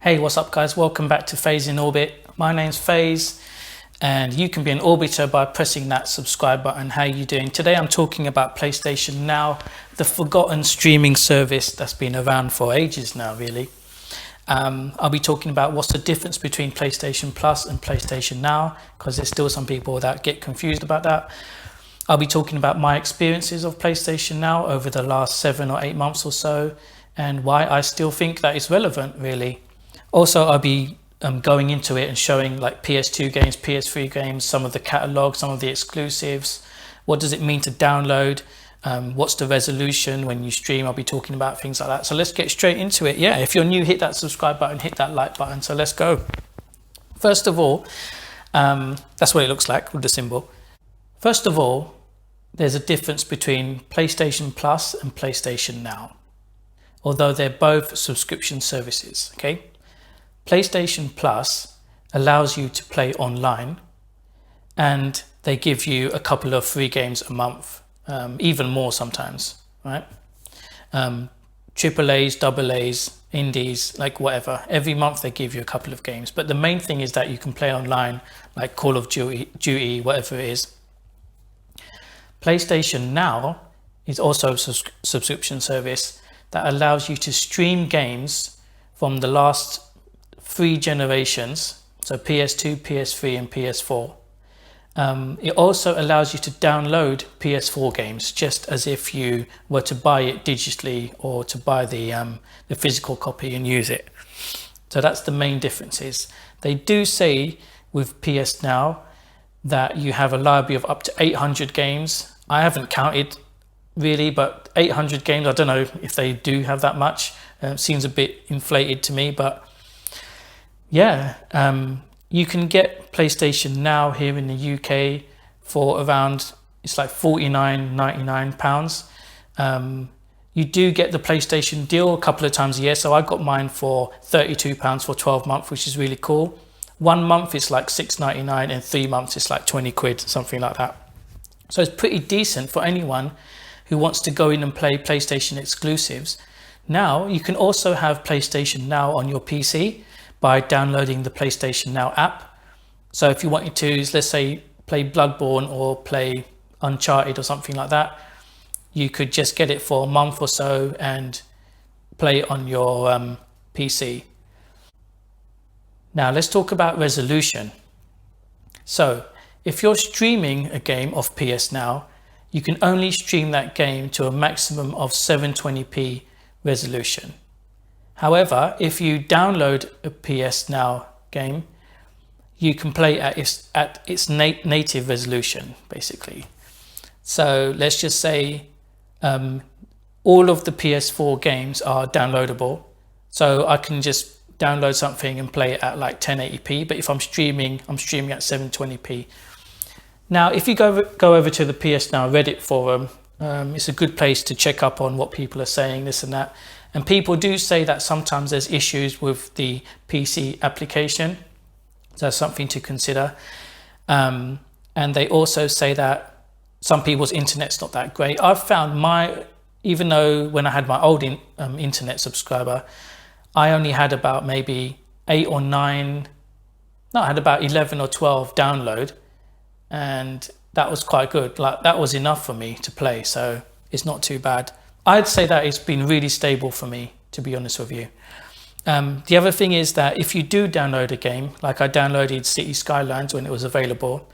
Hey, what's up guys? Welcome back to FaZe in Orbit. My name's FaZe and you can be an Orbiter by pressing that subscribe button. How you doing? Today I'm talking about PlayStation Now, the forgotten streaming service that's been around for ages now really. I'll be talking about what's the difference between PlayStation Plus and PlayStation Now, because there's still some people that get confused about that. I'll be talking about my experiences of PlayStation Now over the last 7 or 8 months or so and why I still think that it's relevant really. Also, I'll be going into it and showing like PS2 games, PS3 games, some of the catalogue, some of the exclusives. What does it mean to download? What's the resolution when you stream? I'll be talking about things like that. So let's get straight into it. Yeah, if you're new, hit that subscribe button, hit that like button. So let's go. First of all, that's what it looks like with the symbol. First of all, there's a difference between PlayStation Plus and PlayStation Now, although they're both subscription services, okay? PlayStation Plus allows you to play online and they give you a couple of free games a month, even more sometimes, right? AAAs, AA's, indies, like whatever. Every month they give you a couple of games, but the main thing is that you can play online, like Call of Duty, whatever it is. PlayStation Now is also a subscription service that allows you to stream games from the last 3 generations, so PS2, PS3 and PS4. It also allows you to download PS4 games just as if you were to buy it digitally or to buy the physical copy and use it. So that's the main differences. They do say with PS Now that you have a library of up to 800 games. I haven't counted really, but 800 games, I don't know if they do have that much. Seems a bit inflated to me, but yeah, you can get PlayStation Now here in the UK for around, it's like £49.99. You do get the PlayStation deal a couple of times a year, so I got mine for £32 for 12 months, which is really cool. 1 month it's like £6.99 and 3 months it's like 20 quid, something like that. So it's pretty decent for anyone who wants to go in and play PlayStation exclusives. Now you can also have PlayStation Now on your PC by downloading the PlayStation Now app. So if you wanted to, let's say, play Bloodborne or play Uncharted or something like that, you could just get it for a month or so and play it on your PC. Now let's talk about resolution. So if you're streaming a game off PS Now, you can only stream that game to a maximum of 720p resolution. However, if you download a PS Now game, you can play at its native resolution, basically. So let's just say all of the PS4 games are downloadable. So I can just download something and play it at like 1080p, but if I'm streaming at 720p. Now, if you go over to the PS Now Reddit forum, it's a good place to check up on what people are saying, this and that. And people do say that sometimes there's issues with the PC application. So that's something to consider. And they also say that some people's internet's not that great. I've found even though when I had my old internet subscriber, I only had about maybe 8 or 9, no, I had about 11 or 12 download. And that was quite good. Like that was enough for me to play. So it's not too bad. I'd say that it's been really stable for me, to be honest with you. The other thing is that if you do download a game, like I downloaded City Skylines when it was available,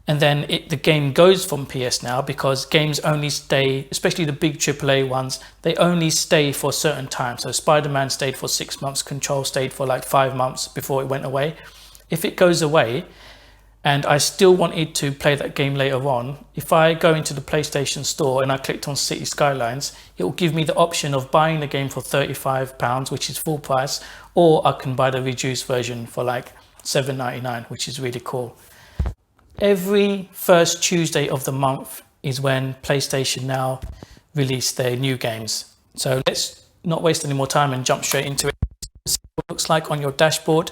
and then the game goes from PS Now, because games only stay, especially the big AAA ones, they only stay for a certain time. So Spider-Man stayed for 6 months, Control stayed for like 5 months before it went away. If it goes away, and I still wanted to play that game later on, if I go into the PlayStation Store and I clicked on City Skylines, it will give me the option of buying the game for £35, which is full price, or I can buy the reduced version for like £7.99, which is really cool. Every first Tuesday of the month is when PlayStation Now release their new games. So let's not waste any more time and jump straight into it. See what it looks like on your dashboard.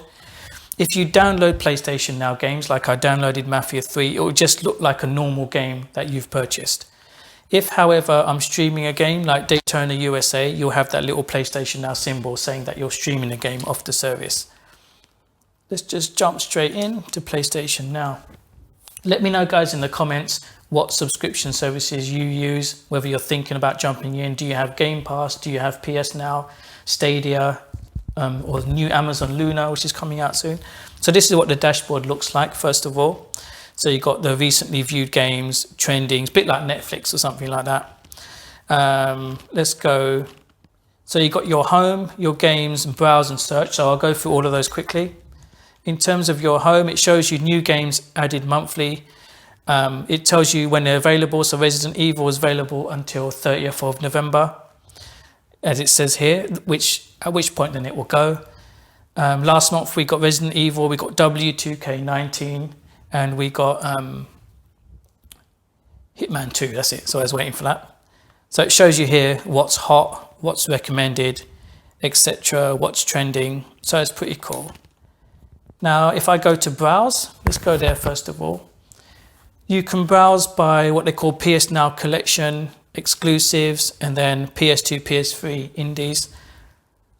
If you download PlayStation Now games, like I downloaded Mafia 3, it will just look like a normal game that you've purchased. If, however, I'm streaming a game like Daytona USA, you'll have that little PlayStation Now symbol saying that you're streaming a game off the service. Let's just jump straight in to PlayStation Now. Let me know, guys, in the comments what subscription services you use, whether you're thinking about jumping in. Do you have Game Pass? Do you have PS Now, Stadia, or new Amazon Luna, which is coming out soon? So this is what the dashboard looks like, first of all. So you've got the recently viewed games, trendings, a bit like Netflix or something like that. Let's go. So you've got your home, your games, and browse and search. So I'll go through all of those quickly. In terms of your home, it shows you new games added monthly. It tells you when they're available. So Resident Evil is available until 30th of November, as it says here, at which point then it will go. Last month we got Resident Evil, we got W2K19, and we got Hitman 2, that's it. So I was waiting for that. So it shows you here what's hot, what's recommended, etc., what's trending. So it's pretty cool. Now, if I go to browse, let's go there first of all. You can browse by what they call PS Now collection, exclusives, and then PS2, PS3 indies.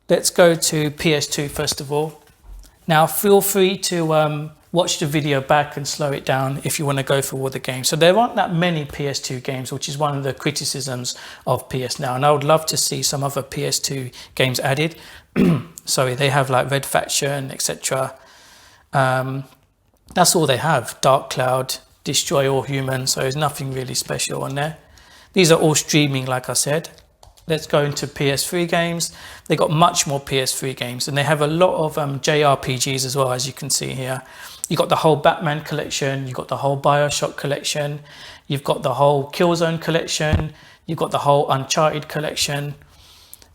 Let's go to PS2 first of all. Now, feel free to watch the video back and slow it down if you want to go through all the games. So there aren't that many PS2 games, which is one of the criticisms of PS Now. And I would love to see some other PS2 games added. Sorry, they have like Red Faction, etc. That's all they have. Dark Cloud, Destroy All Humans. So there's nothing really special on there. These are all streaming, like I said. Let's go into PS3 games. They got much more PS3 games, and they have a lot of JRPGs as well, as you can see here. You got the whole Batman collection, you got the whole Bioshock collection, you've got the whole Killzone collection, you've got the whole Uncharted collection,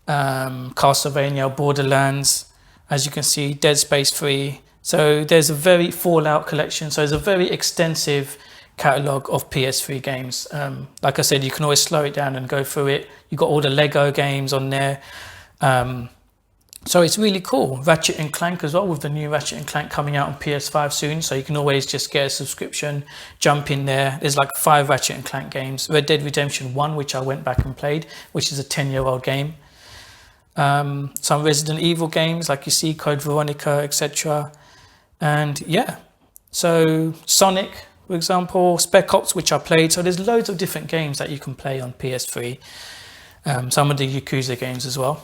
Castlevania, Borderlands, as you can see, Dead Space 3. So there's a very Fallout collection. So there's a very extensive catalogue of PS3 games. Like I said, you can always slow it down and go through it. You've got all the Lego games on there. So it's really cool. Ratchet and Clank as well, with the new Ratchet and Clank coming out on PS5 soon. So you can always just get a subscription, jump in there. There's like 5 Ratchet and Clank games. Red Dead Redemption 1, which I went back and played, which is a 10-year-old game. Some Resident Evil games, like you see, Code Veronica, etc. And yeah, so Sonic, for example, Spec Ops, which I played. So there's loads of different games that you can play on PS3. Some of the Yakuza games as well.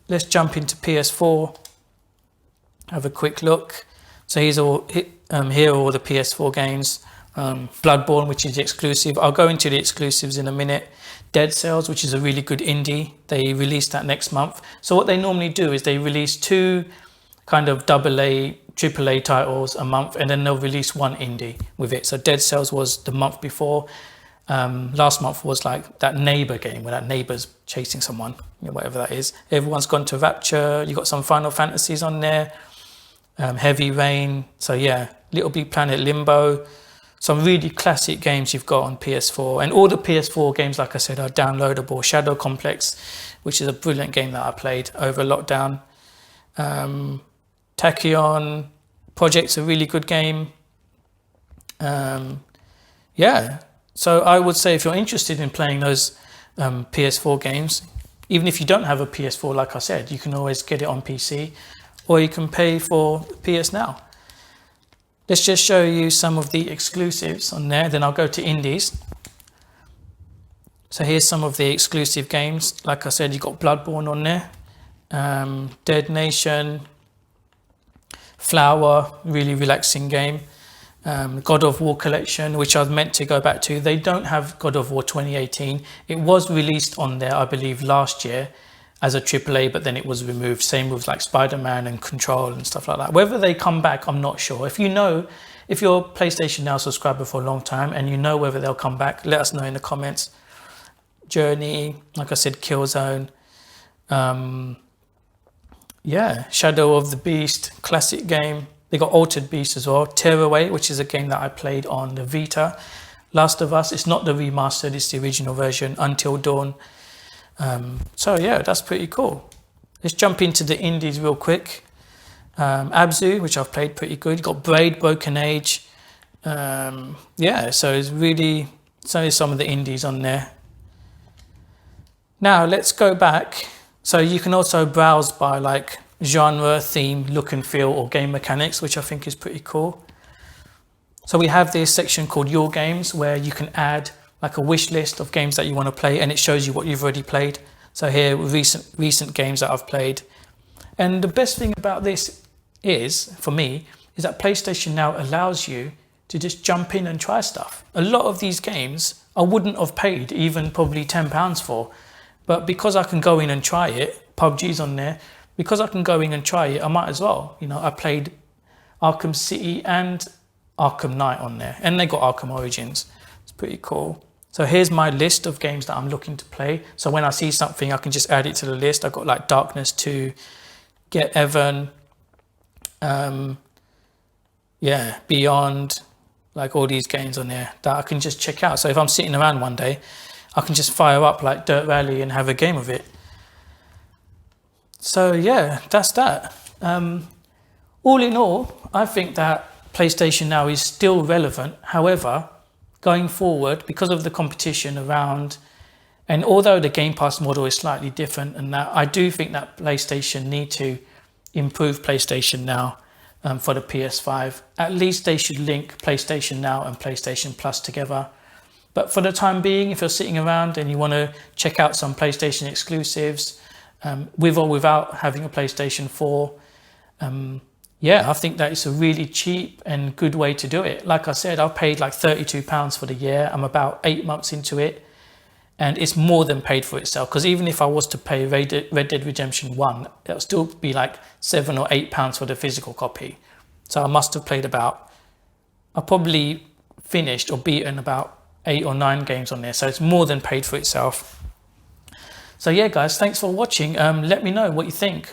Let's jump into PS4, have a quick look. So here are all the PS4 games. Bloodborne, which is the exclusive. I'll go into the exclusives in a minute. Dead Cells, which is a really good indie. They released that next month. So what they normally do is they release 2 kind of AA, AAA titles a month, and then they'll release 1 indie with it. So Dead Cells was the month before. Last month was like that neighbor game where that neighbor's chasing someone, whatever that is. Everyone's Gone to Rapture. You got some Final Fantasies on there. Heavy Rain. So yeah, Little Big Planet, Limbo. Some really classic games you've got on PS4. And all the PS4 games, like I said, are downloadable. Shadow Complex, which is a brilliant game that I played over lockdown. Tachyon Project's a really good game. Yeah. So I would say if you're interested in playing those PS4 games, even if you don't have a PS4, like I said, you can always get it on PC, or you can pay for PS Now. Let's just show you some of the exclusives on there, then I'll go to indies. So here's some of the exclusive games. Like I said, you've got Bloodborne on there, Dead Nation, Flower, really relaxing game. God of War collection, which I was meant to go back to. They don't have God of War 2018. It was released on there, I believe, last year as a AAA, but then it was removed. Same with like Spider-Man and Control and stuff like that. Whether they come back, I'm not sure. If you're a PlayStation Now subscriber for a long time and you know whether they'll come back, let us know in the comments. Journey, like I said, Killzone. Yeah, Shadow of the Beast, classic game. They got Altered Beast as well. Tearaway, which is a game that I played on the Vita. Last of Us, it's not the remastered, it's the original version. Until Dawn. So yeah, that's pretty cool. Let's jump into the indies real quick. Abzu, which I've played pretty good. You've got Braid, Broken Age. Yeah, so it's really, so there's some of the indies on there. Now let's go back. So you can also browse by like genre, theme, look and feel, or game mechanics, which I think is pretty cool. So we have this section called Your Games, where you can add like a wish list of games that you want to play, and it shows you what you've already played. So here, recent games that I've played. And the best thing about this is, for me, is that PlayStation now allows you to just jump in and try stuff. A lot of these games I wouldn't have paid even probably £10 for, but because I can go in and try it, PUBG's on there, because I can go in and try it, I might as well. You know, I played Arkham City and Arkham Knight on there, and they got Arkham Origins. It's pretty cool. So here's my list of games that I'm looking to play. So when I see something, I can just add it to the list. I've got like Darkness 2, Get Evan, Beyond, like all these games on there that I can just check out. So if I'm sitting around one day, I can just fire up like Dirt Rally and have a game of it. So yeah, that's that. All in all, I think that PlayStation now is still relevant. However, going forward, because of the competition around, and although the Game Pass model is slightly different, and that I do think that PlayStation need to improve PlayStation Now for the PS5. At least they should link PlayStation Now and PlayStation Plus together. But for the time being, if you're sitting around and you want to check out some PlayStation exclusives, with or without having a PlayStation 4, I think that it's a really cheap and good way to do it. Like I said, I've paid like £32 for the year. I'm about 8 months into it, and it's more than paid for itself. Because even if I was to pay Red Dead Redemption 1, it would still be like £7 or £8 for the physical copy. So I must have played I probably finished or beaten about 8 or 9 games on there. So it's more than paid for itself. So yeah, guys, thanks for watching. Let me know what you think.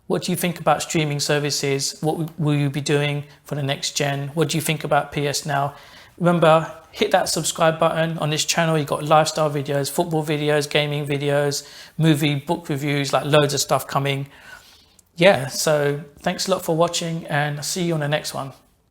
What do you think about streaming services? What will you be doing for the next gen? What do you think about PS Now? Remember, hit that subscribe button on this channel. You've got lifestyle videos, football videos, gaming videos, movie, book reviews, like loads of stuff coming. Yeah, so thanks a lot for watching, and I'll see you on the next one.